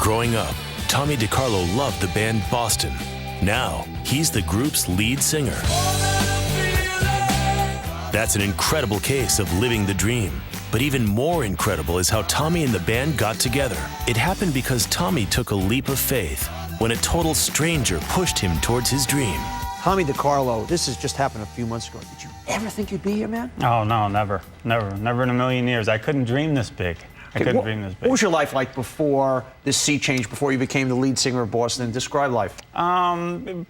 Growing up, Tommy DeCarlo loved the band Boston. Now, he's the group's lead singer. That's an incredible case of living the dream. But even more incredible is how Tommy and the band got together. It happened because Tommy took a leap of faith when a total stranger pushed him towards his dream. Tommy DeCarlo, this has just happened a few months ago. Did you ever think you'd be here, man? Oh, no, never. Never in a million years. I couldn't dream this big. I couldn't dream this big. What was your life like before this sea change, before you became the lead singer of Boston? Describe life.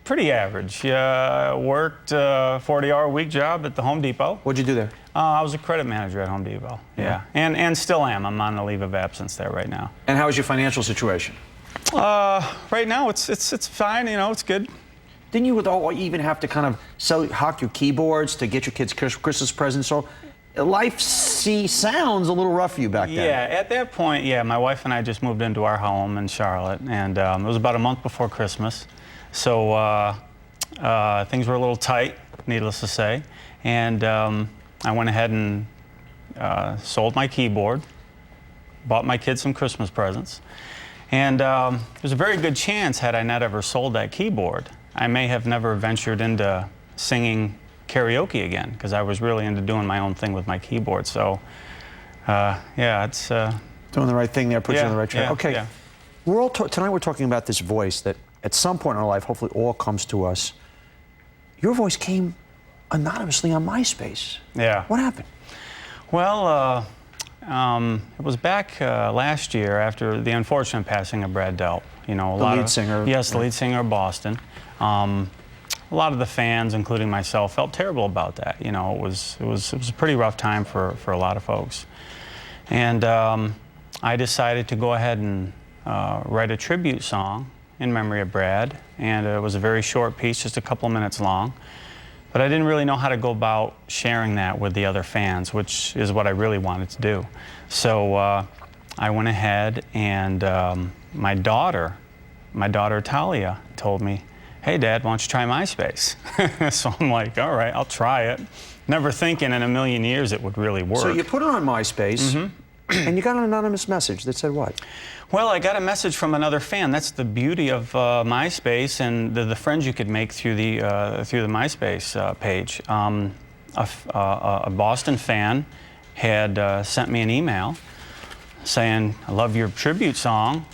Pretty average. Worked a 40-hour-a-week job at the Home Depot. What'd you do there? I was a credit manager at Home Depot. Yeah. And still am. I'm on a leave of absence there right now. And how is your financial situation? Right now, it's fine. You know, it's good. Didn't you even have to kind of hawk your keyboards to get your kids Christmas presents? So life sounds a little rough for you back then. Yeah, at that point, yeah, my wife and I just moved into our home in Charlotte, and it was about a month before Christmas. So things were a little tight, needless to say. And I went ahead and sold my keyboard, bought my kids some Christmas presents. And there's a very good chance, had I not ever sold that keyboard, I may have never ventured into singing karaoke again, because I was really into doing my own thing with my keyboard. So, yeah, it's... doing the right thing there, put you on the right track. Yeah, okay, yeah. Tonight we're talking about this voice that at some point in our life, hopefully all comes to us. Your voice came anonymously on MySpace. Yeah. What happened? Well, it was back last year after the unfortunate passing of Brad Delp. You know, the lead singer. Yes, the lead singer of Boston. A lot of the fans, including myself, felt terrible about that. You know, it was a pretty rough time for a lot of folks. And I decided to go ahead and write a tribute song in memory of Brad. And it was a very short piece, just a couple of minutes long. But I didn't really know how to go about sharing that with the other fans, which is what I really wanted to do. So I went ahead and my daughter Talia told me, "Hey, Dad, why don't you try MySpace?" So I'm like, all right, I'll try it. Never thinking in a million years it would really work. So you put it on MySpace, and you got an anonymous message that said what? Well, I got a message from another fan. That's the beauty of MySpace and the friends you could make through the MySpace page. A Boston fan had sent me an email saying, "I love your tribute song.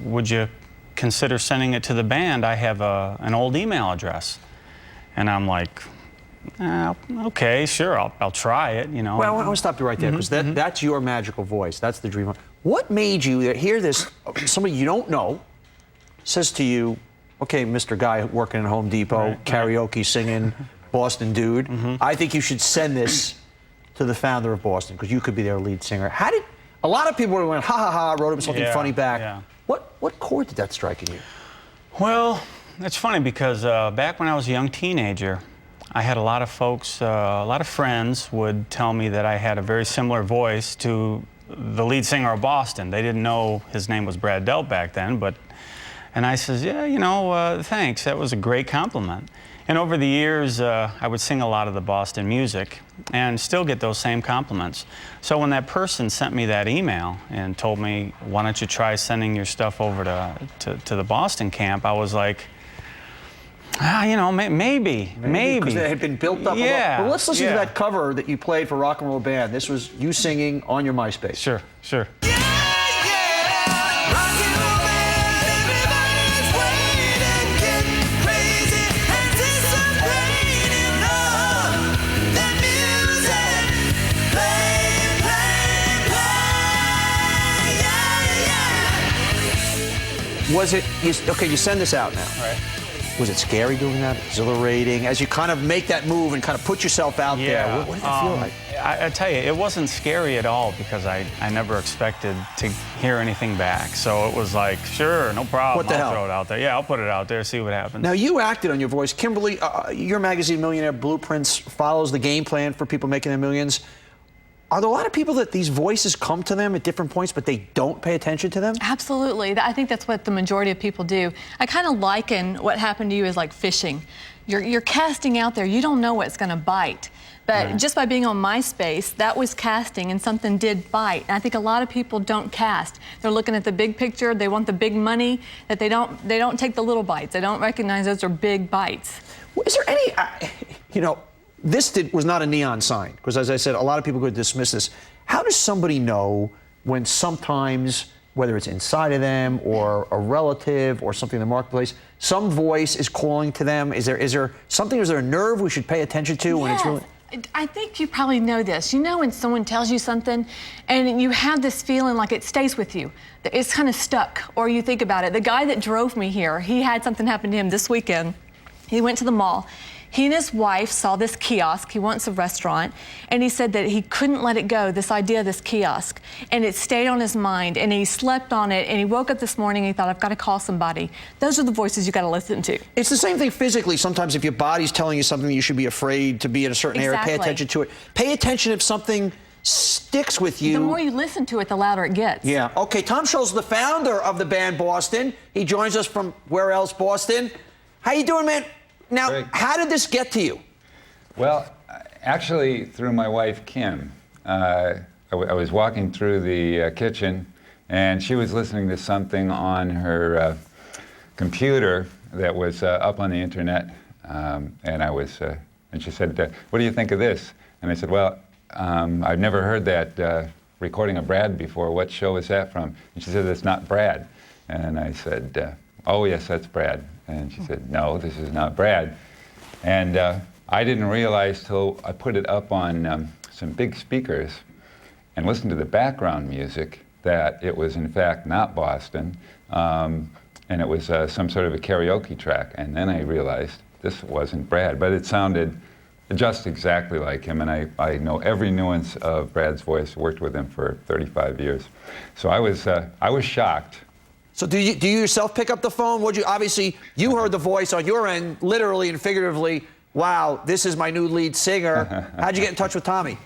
Would you consider sending it to the band? I have an old email address." And I'm like, okay, sure, I'll try it, you know. Well, I want to stop you right there, because that's your magical voice. That's the dream. What made you hear this, somebody you don't know says to you, okay, Mr. Guy working at Home Depot, karaoke singing, Boston dude, I think you should send this to the founder of Boston, because you could be their lead singer. How did, a lot of people went, ha ha ha, wrote him something funny back. Yeah. What chord did that strike in you? Well, it's funny because back when I was a young teenager, I had a lot of folks, a lot of friends would tell me that I had a very similar voice to the lead singer of Boston. They didn't know his name was Brad Delp back then, and I says, yeah, you know, thanks, that was a great compliment. And over the years, I would sing a lot of the Boston music and still get those same compliments. So when that person sent me that email and told me, why don't you try sending your stuff over to the Boston camp, I was like, you know, maybe. Because it had been built up. Yeah. Well, let's listen to that cover that you played for Rock and Roll Band. This was you singing on your MySpace. Sure, sure. Was it, okay, you send this out now. Right. Was it scary doing that, exhilarating, as you kind of make that move and kind of put yourself out there? What did that feel like? I tell you, it wasn't scary at all, because I never expected to hear anything back. So it was like, sure, no problem. I'll throw it out there. Yeah, I'll put it out there, see what happens. Now, you acted on your voice. Kimberly, your magazine, Millionaire Blueprints, follows the game plan for people making their millions. Are there a lot of people that these voices come to them at different points, but they don't pay attention to them? Absolutely. I think that's what the majority of people do. I kind of liken what happened to you as like fishing. You're casting out there. You don't know what's going to bite. But just by being on MySpace, that was casting, and something did bite. And I think a lot of people don't cast. They're looking at the big picture. They want the big money. That they don't take the little bites. They don't recognize those are big bites. Is there any, this was not a neon sign, because as I said, a lot of people could dismiss this. How does somebody know when sometimes, whether it's inside of them or a relative or something in the marketplace, some voice is calling to them? Is there something, is there a nerve we should pay attention to when it's really... I think you probably know this. You know when someone tells you something and you have this feeling like it stays with you. It's kind of stuck, or you think about it. The guy that drove me here, he had something happen to him this weekend. He went to the mall. He and his wife saw this kiosk. He wants a restaurant, and he said that he couldn't let it go, this idea of this kiosk, and it stayed on his mind, and he slept on it, and he woke up this morning and he thought, I've got to call somebody. Those are the voices you got to listen to. It's the same thing physically. Sometimes if your body's telling you something, you should be afraid to be in a certain area, pay attention to it. Pay attention if something sticks with you. The more you listen to it, the louder it gets. Yeah. Okay, Tom Scholl's the founder of the band Boston. He joins us from where else, Boston. How you doing, man? Now, Great. How did this get to you? Well, actually, through my wife, Kim. I was walking through the kitchen, and she was listening to something on her computer that was up on the internet, and she said, what do you think of this? And I said, well, I've never heard that recording of Brad before. What show is that from? And she said, it's not Brad. And I said, oh, yes, that's Brad. And she said, no, this is not Brad. And I didn't realize till I put it up on some big speakers and listened to the background music that it was in fact not Boston, and it was some sort of a karaoke track. And then I realized this wasn't Brad, but it sounded just exactly like him, and I know every nuance of Brad's voice, worked with him for 35 years. So I was shocked. So do you yourself pick up the phone? Obviously, you heard the voice on your end, literally and figuratively. Wow, this is my new lead singer. How'd you get in touch with Tommy?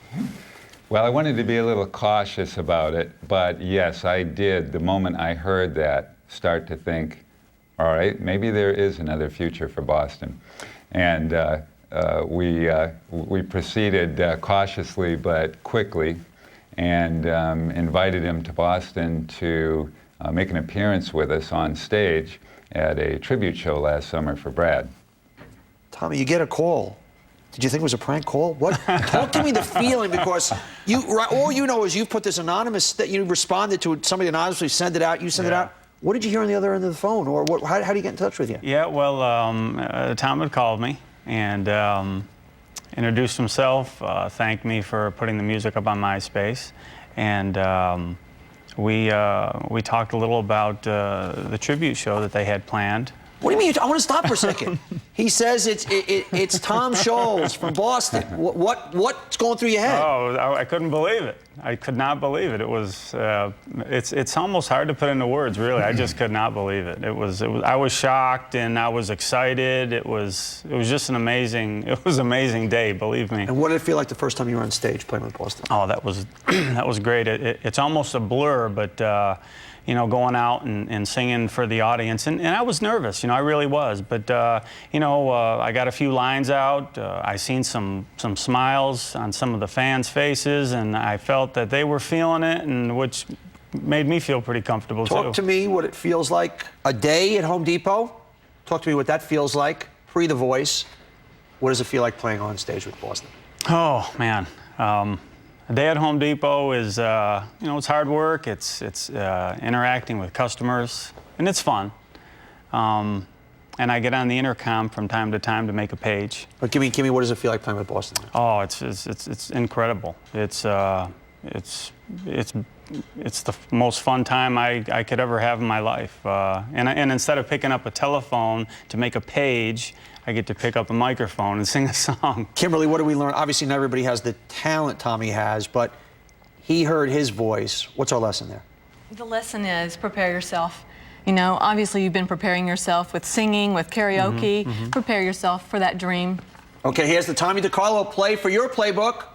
Well, I wanted to be a little cautious about it, but yes, I did. The moment I heard that, start to think, all right, maybe there is another future for Boston. And we proceeded cautiously but quickly, and invited him to Boston to make an appearance with us on stage at a tribute show last summer for Brad. Tommy, you get a call. Did you think it was a prank call? What? Talk to me the feeling, because all you know is you've put this anonymous, that you responded to it, somebody anonymously send it out, you send it out. What did you hear on the other end of the phone, or how do you get in touch with you? Yeah, well, Tom had called me and introduced himself, thanked me for putting the music up on MySpace, and we talked a little about the tribute show that they had planned. What do you mean? I want to stop for a second. He says it's Tom Scholl's from Boston. What's going through your head? Oh, I couldn't believe it. I could not believe it. It was it's almost hard to put into words, really. I just could not believe it. I was shocked and I was excited. It was just an amazing day, believe me. And what did it feel like the first time you were on stage playing with Boston? Oh, that was great. It's almost a blur, but going out and singing for the audience, and I was nervous, I really was, but I got a few lines out. I seen some smiles on some of the fans' faces, and I felt that they were feeling it, and which made me feel pretty comfortable too. Talk to me what it feels like a day at Home Depot. Talk to me what that feels like pre the voice. What does it feel like playing on stage with Boston? Oh man. A day at Home Depot is, it's hard work. It's interacting with customers, and it's fun. And I get on the intercom from time to time to make a page. But give me, what does it feel like playing with Boston? Oh, it's incredible. It's the most fun time I could ever have in my life. And instead of picking up a telephone to make a page, I get to pick up a microphone and sing a song. Kimberly, what do we learn? Obviously, not everybody has the talent Tommy has, but he heard his voice. What's our lesson there? The lesson is prepare yourself. Obviously you've been preparing yourself with singing, with karaoke. Prepare yourself for that dream. Okay, here's the Tommy DeCarlo play for your playbook.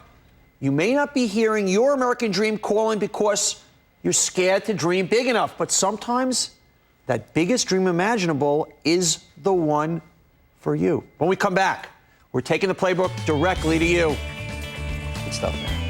You may not be hearing your American dream calling because you're scared to dream big enough, but sometimes that biggest dream imaginable is the one for you. When we come back, we're taking the playbook directly to you. Good stuff, man.